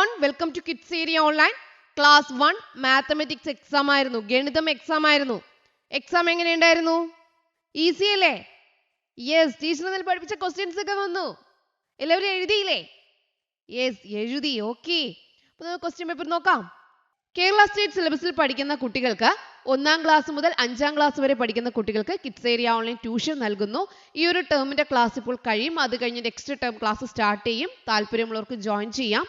everyone, welcome to Kids Area Online. Class 1 Mathematics exam ആയിരുന്നു. ഗണിതം exam ആയിരുന്നു. Exam എങ്ങനെയുണ്ടായിരുന്നു? ഈസി അല്ലേ? യെസ്, ടീച്ചർ ഇന്നലെ പഠിപ്പിച്ച ക്വസ്റ്റ്യൻസ് ഒക്കെ വന്നു. എല്ലാവരും എഴുതിയില്ലേ? യെസ്, എഴുതി. ഓക്കെ. അപ്പോൾ നമുക്ക് ക്വസ്റ്റ്യൻ പേപ്പർ നോക്കാം. കേരള സ്റ്റേറ്റ് സിലബസിൽ പഠിക്കുന്ന കുട്ടികൾക്ക് 1ാം ക്ലാസ് മുതൽ 5ാം ക്ലാസ് വരെ പഠിക്കുന്ന കുട്ടികൾക്ക് കിഡ്സ് ഏരിയ ഓൺലൈൻ ട്യൂഷൻ നൽകുന്നു. ഈ ഒരു ടേമിന്റെ ക്ലാസ് ഇപ്പോൾ കഴിയും. അത് കഴിഞ്ഞ് നെക്സ്റ്റ് ടേം ക്ലാസ് സ്റ്റാർട്ട് ചെയ്യും. താല്പര്യമുള്ളവർക്ക് ജോയിൻ ചെയ്യാം.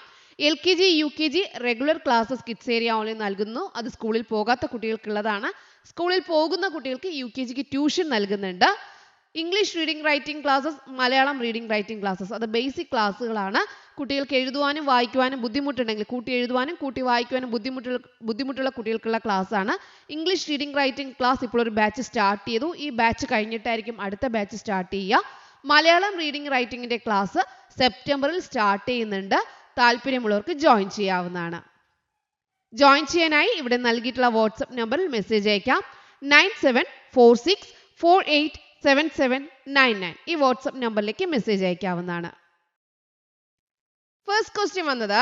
LKG UKG regular classes kids area online നൽകുന്നു. അത് സ്കൂളിൽ പോകാത്ത കുട്ടികൾക്കുള്ളതാണ്. സ്കൂളിൽ പോകുന്ന കുട്ടികൾക്ക് UKGക്ക് ട്യൂഷൻ നൽകുന്നുണ്ട്. English reading writing classes, Malayalam reading writing classes, അത് ബേസിക് ക്ലാസ്സുകളാണ്. കുട്ടികൾക്ക് എഴുതുവാനും വായിക്കുവാനും ബുദ്ധിമുട്ടുണ്ടെങ്കിൽ കൂട്ടി എഴുതുവാനും കൂട്ടി വായിക്കുവാനും ബുദ്ധിമുട്ടുള്ള കുട്ടികൾക്കുള്ള ക്ലാസ് ആണ്. ഇംഗ്ലീഷ് റീഡിംഗ് റൈറ്റിംഗ് ക്ലാസ് ഇപ്പോൾ ഒരു ബാച്ച് സ്റ്റാർട്ട് ചെയ്തു. ഈ ബാച്ച് കഴിഞ്ഞിട്ടായിരിക്കും അടുത്ത ബാച്ച് സ്റ്റാർട്ട് ചെയ്യുക. മലയാളം റീഡിംഗ് റൈറ്റിംഗിന്റെ ക്ലാസ് സെപ്റ്റംബറിൽ സ്റ്റാർട്ട് ചെയ്യുന്നുണ്ട്. താല്പര്യമുള്ളവർക്ക് ജോയിൻ ചെയ്യാവുന്നതാണ്. ജോയിൻ ചെയ്യാനായി ഇവിടെ നൽകിയിട്ടുള്ള വാട്സ്ആപ്പ് നമ്പറിൽ മെസ്സേജ് അയക്കാം. 9746487799 ഈ വാട്സ്ആപ്പ് നമ്പറിലേക്ക് മെസ്സേജ് അയക്കാവുന്നതാണ്. ഫസ്റ്റ് ക്വസ്റ്റ്യൻ വന്നത്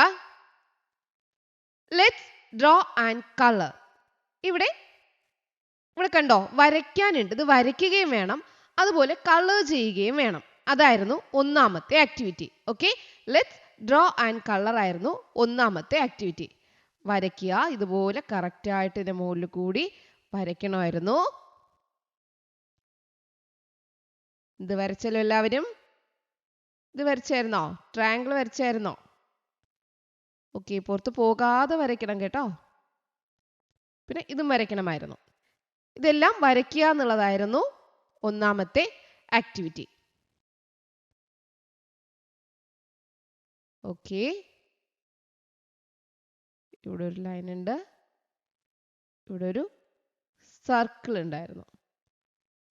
ലെറ്റ്സ് ഡ്രോ ആൻഡ് കളർ. ഇവിടെ കണ്ടോ, വരയ്ക്കാനുണ്ട്. ഇത് വരയ്ക്കുകയും വേണം, അതുപോലെ കളർ ചെയ്യുകയും വേണം. അതായിരുന്നു ഒന്നാമത്തെ activity. Okay, let's draw and colour ആയിരുന്നു ഒന്നാമത്തെ ആക്ടിവിറ്റി. വരയ്ക്കുക, ഇതുപോലെ കറക്റ്റ് ആയിട്ട് ഇതിന്റെ മുകളിൽ കൂടി വരയ്ക്കണമായിരുന്നു. ഇത് വരച്ചല്ലോ എല്ലാവരും? ഇത് വരച്ചായിരുന്നോ? ട്രയാങ്കിൾ വരച്ചായിരുന്നോ? ഓക്കെ, പുറത്ത് പോകാതെ വരയ്ക്കണം കേട്ടോ. പിന്നെ ഇതും വരയ്ക്കണമായിരുന്നു. ഇതെല്ലാം വരയ്ക്കുക എന്നുള്ളതായിരുന്നു ഒന്നാമത്തെ ആക്ടിവിറ്റി. ഓക്കെ, ഇവിടെ ഒരു ലൈൻ ഉണ്ട്, ഇവിടെ ഒരു സർക്കിൾ ഉണ്ടായിരുന്നു.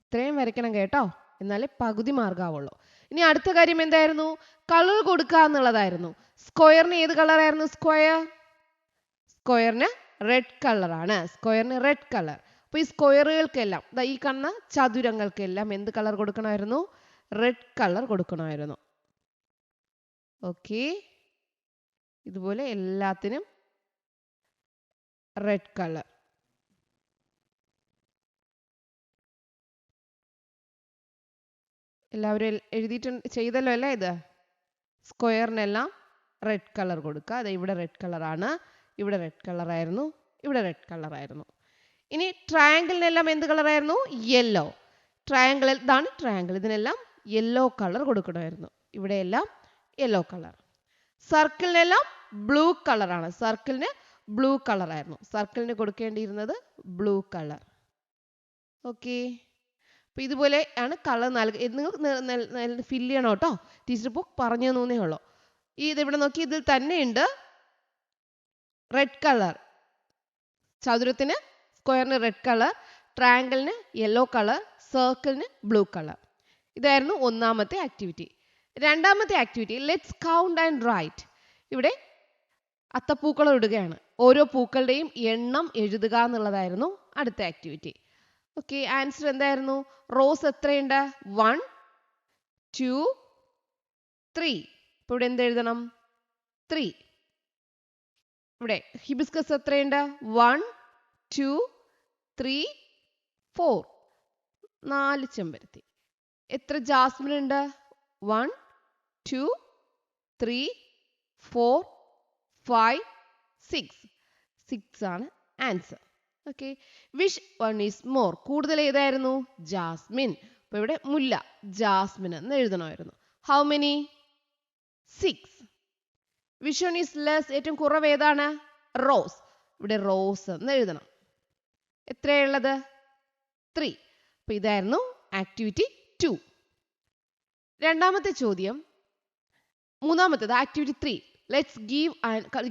ഇത്രയും വരയ്ക്കണം കേട്ടോ, എന്നാലേ പകുതി മാർക്കാവുള്ളൂ. ഇനി അടുത്ത കാര്യം എന്തായിരുന്നു? കളർ കൊടുക്കുക എന്നുള്ളതായിരുന്നു. സ്ക്വയറിന് ഏത് കളറായിരുന്നു? സ്ക്വയറിന് റെഡ് കളറാണ്. സ്ക്വയറിന് റെഡ് കളർ. അപ്പൊ ഈ സ്ക്വയറുകൾക്കെല്ലാം, ഈ കാണുന്ന ചതുരങ്ങൾക്കെല്ലാം എന്ത് കളർ കൊടുക്കണമായിരുന്നു? റെഡ് കളർ കൊടുക്കണമായിരുന്നു. ഓക്കെ, ഇതുപോലെ എല്ലാത്തിനും റെഡ് കളർ. എല്ലാവരും എഴുതിയിട്ടുണ്ട്, ചെയ്തല്ലോ അല്ലേ? ഇത് സ്ക്വയറിനെല്ലാം റെഡ് കളർ കൊടുക്കുക. അത് ഇവിടെ റെഡ് കളറാണ്, ഇവിടെ റെഡ് കളറായിരുന്നു, ഇവിടെ റെഡ് കളറായിരുന്നു. ഇനി ട്രയാങ്കിളിനെല്ലാം എന്ത് കളറായിരുന്നു? യെല്ലോ. ട്രയാങ്കിൾ, ഇതാണ് ട്രയാങ്കിൾ, ഇതിനെല്ലാം യെല്ലോ കളർ കൊടുക്കണമായിരുന്നു. ഇവിടെയെല്ലാം യെല്ലോ കളർ. സർക്കിളിനെല്ലാം ബ്ലൂ കളറാണ്. സർക്കിളിന് ബ്ലൂ കളറായിരുന്നു. സർക്കിളിന് കൊടുക്കേണ്ടിയിരുന്നത് ബ്ലൂ കളർ. ഓക്കെ, അപ്പൊ ഇതുപോലെ ആണ് കളർ നിങ്ങൾ ഫില്ല് ചെയ്യണം കേട്ടോ. ടീച്ചർ ഇപ്പോൾ പറഞ്ഞു തന്നേ ഉള്ളൂ. ഇതിവിടെ നോക്കി, ഇതിൽ തന്നെയുണ്ട് റെഡ് കളർ. ചതുരത്തിന്, സ്ക്വയറിന് റെഡ് കളർ, ട്രയാങ്കിളിന് യെല്ലോ കളർ, സർക്കിളിന് ബ്ലൂ കളർ. ഇതായിരുന്നു ഒന്നാമത്തെ ആക്ടിവിറ്റി. രണ്ടാമത്തെ activity let's count and write. ഇവിടെ അത്തപ്പൂക്കളം ഇടുകയാണ്. ഓരോ പൂക്കളുടെയും എണ്ണം എഴുതുക എന്നുള്ളതായിരുന്നു അടുത്ത ആക്ടിവിറ്റി. ഓക്കെ, ആൻസർ എന്തായിരുന്നു? റോസ് എത്രയുണ്ട്? 1 2 3. ഇപ്പൊ ഇവിടെ എന്ത് എഴുതണം? 3. ഇവിടെ ഹിബിസ്കസ് എത്രയുണ്ട്? 1 2 3 4. 4 ചെമ്പരത്തി. എത്ര ജാസ്മിൻ ഉണ്ട്? 1 2 3 4 5 6. 6 ആണ് answer. Okay, which one is more? കൂടുതൽ ഏതായിരുന്നു? ജാസ്മിൻ. അപ്പൊ ഇവിടെ മുല്ല, ജാസ്മിൻ എന്ന് എഴുതണമായിരുന്നു. How many? 6. Which one is less? ഏറ്റവും കുറവ് ഏതാണ്? റോസ്. ഇവിടെ റോസ് എന്ന് എഴുതണം. എത്രയുള്ളത്? 3. അപ്പൊ ഇതായിരുന്നു ആക്ടിവിറ്റി 2. രണ്ടാമത്തെ ചോദ്യം, മൂന്നാമത്തേത് activity 3. Let's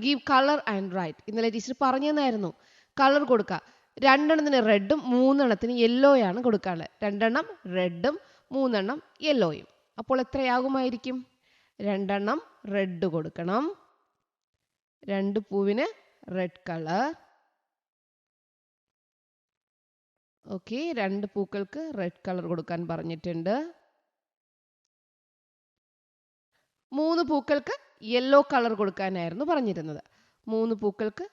give colour and write. ഇന്നലെ ടീച്ചർ പറഞ്ഞു തന്നായിരുന്നു. കളർ കൊടുക്കുക. 2 എണ്ണത്തിന് റെഡും 3 എണ്ണത്തിന് യെല്ലോയാണ് കൊടുക്കാനുള്ളത്. 2 എണ്ണം റെഡും 3 എണ്ണം യെല്ലോയും. അപ്പോൾ എത്രയാകുമായിരിക്കും? 2 എണ്ണം റെഡ് കൊടുക്കണം. 2 പൂവിന് റെഡ് കളർ. ഓക്കെ, 2 പൂക്കൾക്ക് റെഡ് കളർ കൊടുക്കാൻ പറഞ്ഞിട്ടുണ്ട്. 3 പൂക്കൾക്ക് യെല്ലോ കളർ കൊടുക്കാനായിരുന്നു പറഞ്ഞിരുന്നത്. 3 പൂക്കൾക്ക്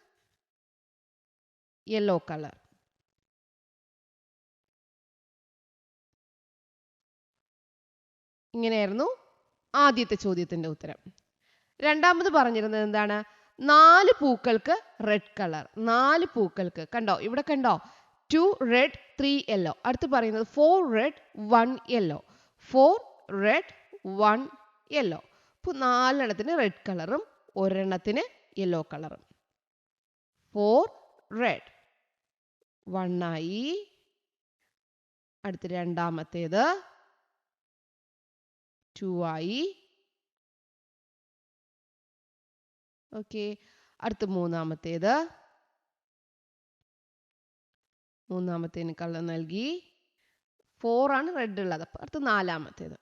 യെല്ലോ കളർ. ഇങ്ങനെയായിരുന്നു ആദ്യത്തെ ചോദ്യത്തിന്റെ ഉത്തരം. രണ്ടാമത് പറഞ്ഞിരുന്നത് എന്താണ്? 4 പൂക്കൾക്ക് റെഡ് കളർ. 4 പൂക്കൾക്ക് കണ്ടോ, ഇവിടെ കണ്ടോ, 2 റെഡ് 3 യെല്ലോ. അടുത്ത് പറയുന്നത് 4 റെഡ് 1 യെല്ലോ. 4 red 1 yellow. അപ്പോൾ 4 എണ്ണത്തിന് റെഡ് കളറും ഒരെണ്ണത്തിന് യെല്ലോ കളറും. 4 റെഡ് 1 ആയി. അടുത്ത് രണ്ടാമത്തേത് 2 ആയി. ഓക്കെ, അടുത്ത് മൂന്നാമത്തേത്. മൂന്നാമത്തേന് കളർ നൽകി. 4 ആണ് റെഡ് ഉള്ളത്. അപ്പം അടുത്ത് നാലാമത്തേത്.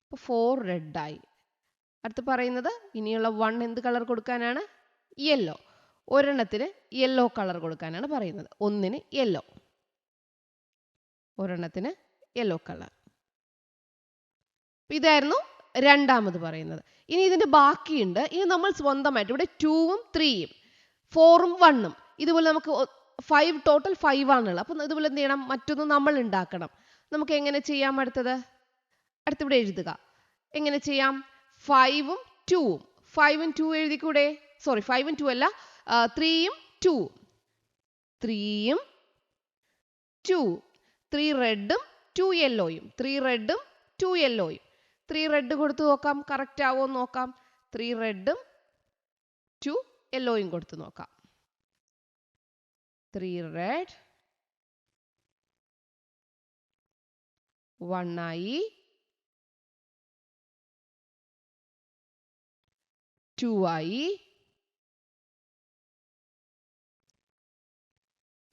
അപ്പോൾ 4 റെഡ് ആയി. അടുത്ത് പറയുന്നത് ഇനിയുള്ള 1 എന്ത് കളർ കൊടുക്കാനാണ്? യെല്ലോ. ഒരെണ്ണത്തിന് യെല്ലോ കളർ കൊടുക്കാനാണ് പറയുന്നത്. ഒന്നിന് യെല്ലോ, ഒരെണ്ണത്തിന് യെല്ലോ കളർ. ഇതായിരുന്നു രണ്ടാമത് പറയുന്നത്. ഇനി ഇതിന്റെ ബാക്കിയുണ്ട്. ഇനി നമ്മൾ സ്വന്തമായിട്ട് ഇവിടെ 2ഉം 3ഉം 4ഉം 1ഉം ഇതുപോലെ നമുക്ക് 5 ടോട്ടൽ 5 ആണുള്ളത്. അപ്പം ഇതുപോലെ എന്ത് ചെയ്യണം? മറ്റൊന്ന് നമ്മൾ ഉണ്ടാക്കണം. നമുക്ക് എങ്ങനെ ചെയ്യാം? അടുത്തിവിടെ എഴുതുക. എങ്ങനെ ചെയ്യാം? 5ഉം 2ഉം 5ഉം 2 എഴുതിക്കൂടെ? സോറി, 5ഉം 2 അല്ല, 3ഉം 2ഉം 3ഉം 2. 3 റെഡും 2 യെല്ലോയും 3 റെഡും 2 യെല്ലോയും. 3 റെഡ് കൊടുത്ത് നോക്കാം, കറക്റ്റ് ആവോ നോക്കാം. 3 റെഡും 2 യെല്ലോയും കൊടുത്ത് നോക്കാം. 3 റെഡ് 1 ആയി. 2 ആയി.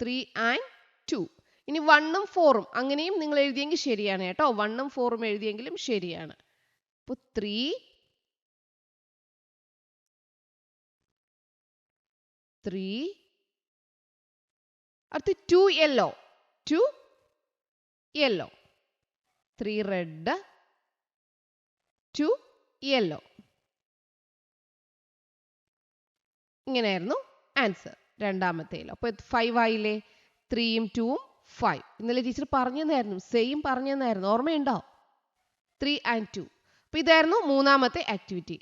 3 and 2. ഇനി 1ഉം 4ഉം അങ്ങനെയും നിങ്ങൾ എഴുതിയെങ്കിൽ ശരിയാണ് കേട്ടോ. 1ഉം 4ഉം എഴുതിയെങ്കിലും ശരിയാണ്. അപ്പോൾ 3 അടുത്ത് 2 യെല്ലോ 2 യെല്ലോ. 3 red 2 yellow. ഇങ്ങനെയായിരുന്നു ആൻസർ രണ്ടാമത്തേൽ. അപ്പോൾ 5 ആയില്ലേ? 3ഉം 2ഉം 5. ഇന്നലെ ടീച്ചർ പറഞ്ഞു തന്നായിരുന്നു, സെയിം പറഞ്ഞു തന്നായിരുന്നു, ഓർമ്മയുണ്ടോ? 3 and 2. അപ്പോൾ ഇതായിരുന്നു മൂന്നാമത്തെ ആക്ടിവിറ്റി.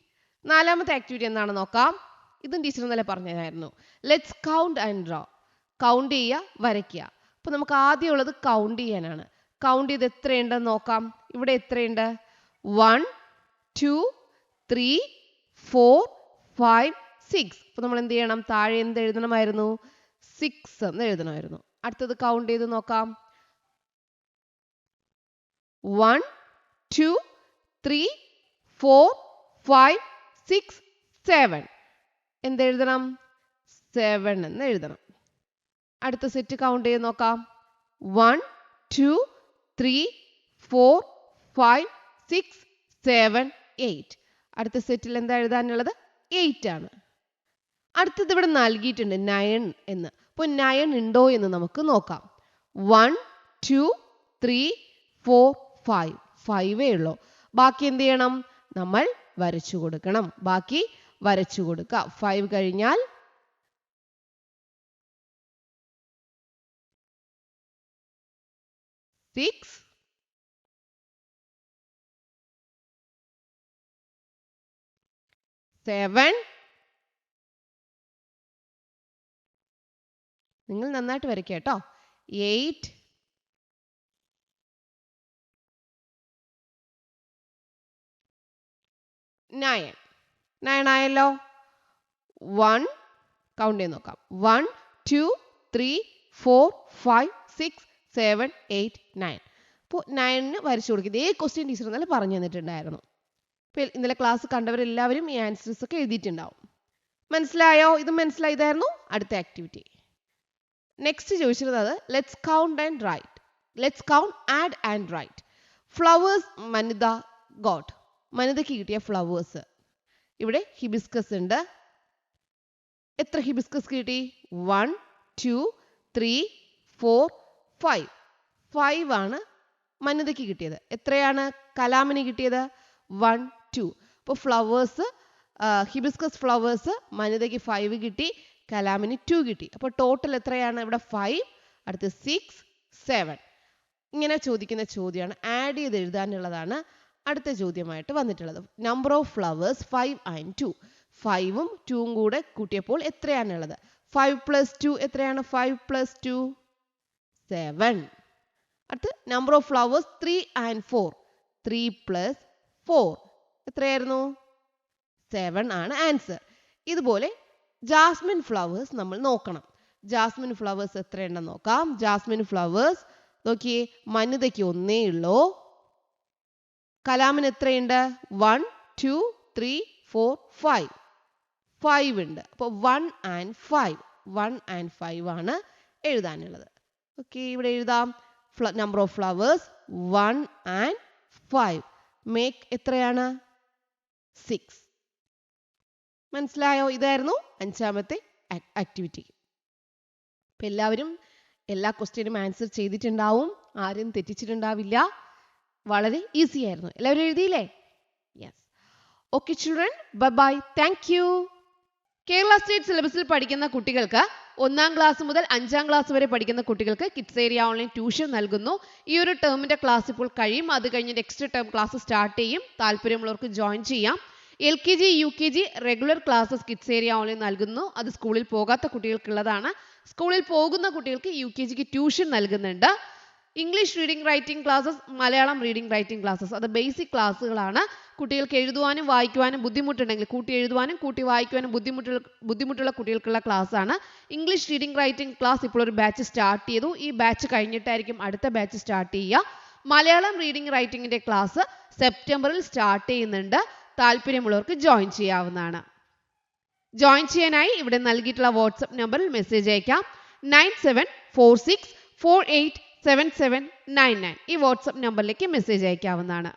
നാലാമത്തെ ആക്ടിവിറ്റി എന്താണെന്ന് നോക്കാം. ഇതും ടീച്ചർ ഇന്നലെ പറഞ്ഞതായിരുന്നു. Let's count and draw. Count ചെയ്യുക, വരയ്ക്കുക. അപ്പോൾ നമുക്ക് ആദ്യം ഉള്ളത് കൗണ്ട് ചെയ്യാനാണ്. കൗണ്ട് ചെയ്ത് എത്രയുണ്ടെന്ന് നോക്കാം. ഇവിടെ എത്രയുണ്ട്? 1 2 3 4 5 6. അപ്പോൾ നമ്മൾ എന്ത് ചെയ്യണം? താഴെ എന്ത് എഴുതണമായിരുന്നു? 6 എന്ന് എഴുതണമായിരുന്നു. അടുത്തത് കൗണ്ട് ചെയ്ത് നോക്കാം. 1 2 3 4 5 6 7. എന്തെഴുതണം? 7 എന്ന് എഴുതണം. അടുത്ത സെറ്റ് കൗണ്ട് ചെയ്ത് നോക്കാം. 1 2 3 4 5 6 7 8. അടുത്ത സെറ്റിൽ എന്താ എഴുതാനുള്ളത്? 8 ആണ്. അടുത്തത് ഇവിടെ നൽകിയിട്ടുണ്ട് 9 എന്ന്. അപ്പോൾ 9 ഉണ്ടോ എന്ന് നമുക്ക് നോക്കാം. 1 2 3 4 5. 5 ഉള്ളൂ. ബാക്കി എന്ത് ചെയ്യണം? നമ്മൾ വരച്ചു കൊടുക്കണം. ബാക്കി വരച്ചു കൊടുക്കുക. 5 കഴിഞ്ഞാൽ 6 7. നിങ്ങൾ നന്നായിട്ട് വരയ്ക്കുക കേട്ടോ. 8 9. 9 ആയല്ലോ. 1 കൗണ്ട് ചെയ്ത് നോക്കാം. 1 2 3 4 5 6 7 8 9. അപ്പോൾ 9ന് വരച്ചു കൊടുക്കുക. ഇതേ ക്വസ്റ്റ്യൻ ടീച്ചർ ഇന്നലെ പറഞ്ഞു തന്നിട്ടുണ്ടായിരുന്നു. അപ്പോൾ ഇന്നലെ ക്ലാസ് കണ്ടവരെല്ലാവരും ഈ ആൻസേഴ്സ് ഒക്കെ എഴുതിയിട്ടുണ്ടാവും. മനസ്സിലായോ? ഇത് മനസ്സിലായതായിരുന്നു. അടുത്ത ആക്ടിവിറ്റി നെക്സ്റ്റ് ചോദിച്ചിരുന്നത് let's count and write. Let's count add and write. Flowers Manitha got. മനിതയ്ക്ക് കിട്ടിയ ഫ്ലവേഴ്സ്. ഇവിടെ ഹിബിസ്കസ് ഉണ്ട്. എത്ര ഹിബിസ്കസ് കിട്ടി? 1 2 3 4 5. 5 ആണ് മനിതയ്ക്ക് കിട്ടിയത്. എത്രയാണ് കലാമിന് കിട്ടിയത്? 1 2. അപ്പോൾ ഫ്ലവേഴ്സ് ഹിബിസ്കസ് ഫ്ലവേഴ്സ് മനിതയ്ക്ക് 5 കിട്ടി, കലാമിന് 2 കിട്ടി. അപ്പോൾ ടോട്ടൽ എത്രയാണ്? ഇവിടെ 5, അടുത്ത് 6, 7. ഇങ്ങനെ ചോദിക്കുന്ന ചോദ്യമാണ്. ആഡ് ചെയ്ത് എഴുതാനുള്ളതാണ് അടുത്ത ചോദ്യമായിട്ട് വന്നിട്ടുള്ളത്. Number of flowers 5 and 2. 5ഉം 2ഉം കൂടെ കൂട്ടിയപ്പോൾ എത്രയാണുള്ളത്? 5 + 2 എത്രയാണ്? 5 + 2 7. അടുത്ത് നമ്പർ ഓഫ് ഫ്ലവേഴ്സ് 3 and 4. 3 + 4 എത്രയായിരുന്നു? 7 ആണ് ആൻസർ. ഇതുപോലെ ജാസ്മിൻ ഫ്ലവേഴ്സ് നമ്മൾ നോക്കണം. ജാസ്മിൻ ഫ്ലവേഴ്സ് എത്രയുണ്ടെന്ന് നോക്കാം. ജാസ്മിൻ ഫ്ലവേഴ്സ് നോക്കിയേ, മനിതയ്ക്ക് 1 ഉള്ളൂ. കലാമിന് എത്രയുണ്ട്? 1, 2, 3, 4, 5. 5 ഉണ്ട്. അപ്പോൾ 1 and 5. 1 and 5 ആണ് എഴുതാനുള്ളത്. ഓക്കെ, ഇവിടെ എഴുതാം. Number of flowers 1 and 5 make എത്രയാണ്? 6. മനസ്സിലായോ? ഇതായിരുന്നു 5ാമത്തെ ആക്ടിവിറ്റി. അപ്പം എല്ലാവരും എല്ലാ ക്വസ്റ്റ്യനും ആൻസർ ചെയ്തിട്ടുണ്ടാവും. ആരും തെറ്റിച്ചിട്ടുണ്ടാവില്ല. വളരെ ഈസി ആയിരുന്നു. എല്ലാവരും എഴുതിയില്ലേ? Yes. Okay children, bye bye. Thank you. Kerala state സിലബസിൽ പഠിക്കുന്ന കുട്ടികൾക്ക് 1ാം ക്ലാസ് മുതൽ 5ാം ക്ലാസ് വരെ പഠിക്കുന്ന കുട്ടികൾക്ക് കിഡ്സ് ഏരിയ ഓൺലൈൻ ട്യൂഷൻ നൽകുന്നു. ഈ ഒരു ടേമിന്റെ ക്ലാസ് ഇപ്പോൾ കഴിയും. അത് കഴിഞ്ഞ് നെക്സ്റ്റ് ടേം ക്ലാസ് സ്റ്റാർട്ട് ചെയ്യും. താല്പര്യമുള്ളവർക്ക് ജോയിൻ ചെയ്യാം. LKG, UKG regular classes kids area online നൽകുന്നു. അത് സ്കൂളിൽ പോകാത്ത കുട്ടികൾക്കുള്ളതാണ്. സ്കൂളിൽ പോകുന്ന കുട്ടികൾക്ക് UKGക്ക് ട്യൂഷൻ നൽകുന്നുണ്ട്. English reading writing classes, Malayalam reading writing classes, അത് ബേസിക് ക്ലാസ്സുകളാണ്. കുട്ടികൾക്ക് എഴുതുവാനും വായിക്കുവാനും ബുദ്ധിമുട്ടുണ്ടെങ്കിൽ, കൂട്ടി എഴുതുവാനും കൂട്ടി വായിക്കുവാനും ബുദ്ധിമുട്ടുള്ള കുട്ടികൾക്കുള്ള ക്ലാസ് ആണ്. ഇംഗ്ലീഷ് റീഡിംഗ് റൈറ്റിംഗ് ക്ലാസ് ഇപ്പോൾ ഒരു ബാച്ച് സ്റ്റാർട്ട് ചെയ്തു. ഈ ബാച്ച് കഴിഞ്ഞിട്ടായിരിക്കും അടുത്ത ബാച്ച് സ്റ്റാർട്ട് ചെയ്യുക. മലയാളം റീഡിംഗ് റൈറ്റിംഗിന്റെ ക്ലാസ് സെപ്റ്റംബറിൽ സ്റ്റാർട്ട് ചെയ്യുന്നുണ്ട്. താല്പര്യമുള്ളവർക്ക് ജോയിൻ ചെയ്യാവുന്നതാണ്. ജോയിൻ ചെയ്യാനായി ഇവിടെ നൽകിയിട്ടുള്ള വാട്സ്ആപ്പ് നമ്പറിൽ മെസ്സേജ് അയക്കാം. 9746487799 ഈ വാട്സ്ആപ്പ് നമ്പറിലേക്ക് മെസ്സേജ് അയക്കാവുന്നതാണ്.